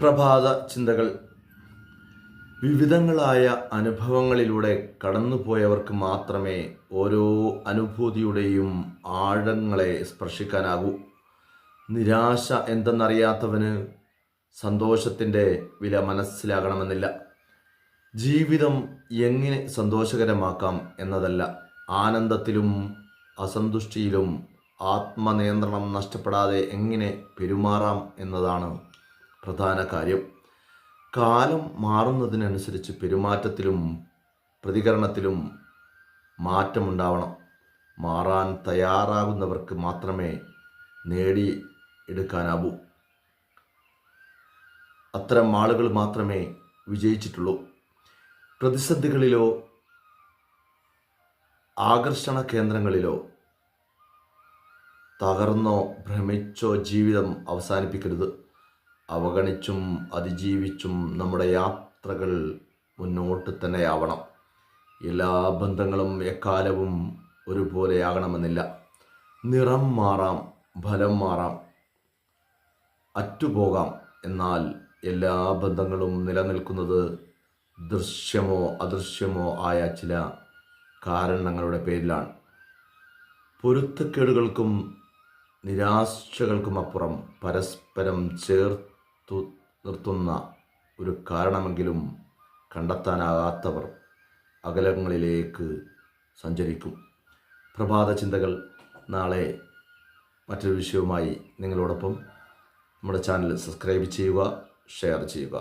പ്രഭാത ചിന്തകൾ. വിവിധങ്ങളായ അനുഭവങ്ങളിലൂടെ കടന്നുപോയവർക്ക് മാത്രമേ ഓരോ അനുഭൂതിയുടെയും ആഴങ്ങളെ സ്പർശിക്കാനാകൂ. നിരാശ എന്തെന്നറിയാത്തവന് സന്തോഷത്തിൻ്റെ വില മനസ്സിലാകണമെന്നില്ല. ജീവിതം എങ്ങനെ സന്തോഷകരമാക്കാം എന്നതല്ല, ആനന്ദത്തിലും അസന്തുഷ്ടിയിലും ആത്മനിയന്ത്രണം നഷ്ടപ്പെടാതെ എങ്ങനെ പെരുമാറാം എന്നതാണ് പ്രധാന കാര്യം. കാലം മാറുന്നതിനനുസരിച്ച് പെരുമാറ്റത്തിലും പ്രതികരണത്തിലും മാറ്റമുണ്ടാവണം. മാറാൻ തയ്യാറാകുന്നവർക്ക് മാത്രമേ നേടിയെടുക്കാനാവൂ. അത്തരം ആളുകൾ മാത്രമേ വിജയിച്ചിട്ടുള്ളൂ. പ്രതിസന്ധികളിലോ ആകർഷണ കേന്ദ്രങ്ങളിലോ തകർന്നോ ഭ്രമിച്ചോ ജീവിതം അവസാനിപ്പിക്കരുത്. അവഗണിച്ചും അതിജീവിച്ചും നമ്മുടെ യാത്രകൾ മുന്നോട്ട് തന്നെയാവണം. എല്ലാ ബന്ധങ്ങളും എക്കാലവും ഒരുപോലെയാകണമെന്നില്ല. നിറം മാറാം, ഫലം മാറാം, അറ്റുപോകാം. എന്നാൽ എല്ലാ ബന്ധങ്ങളും നിലനിൽക്കുന്നത് ദൃശ്യമോ അദൃശ്യമോ ആയ ചില കാരണങ്ങളുടെ പേരിലാണ്. പൊരുത്തക്കേടുകൾക്കും നിരാശകൾക്കുമപ്പുറം പരസ്പരം ചേർത്തു നിർത്തുന്ന ഒരു കാരണമെങ്കിലും കണ്ടെത്താനാകാത്തവർ അകലങ്ങളിലേക്ക് സഞ്ചരിക്കും. പ്രഭാത ചിന്തകൾ നാളെ മറ്റൊരു വിഷയവുമായി നിങ്ങളോടൊപ്പം. നമ്മുടെ ചാനൽ സബ്സ്ക്രൈബ് ചെയ്യുക, ഷെയർ ചെയ്യുക.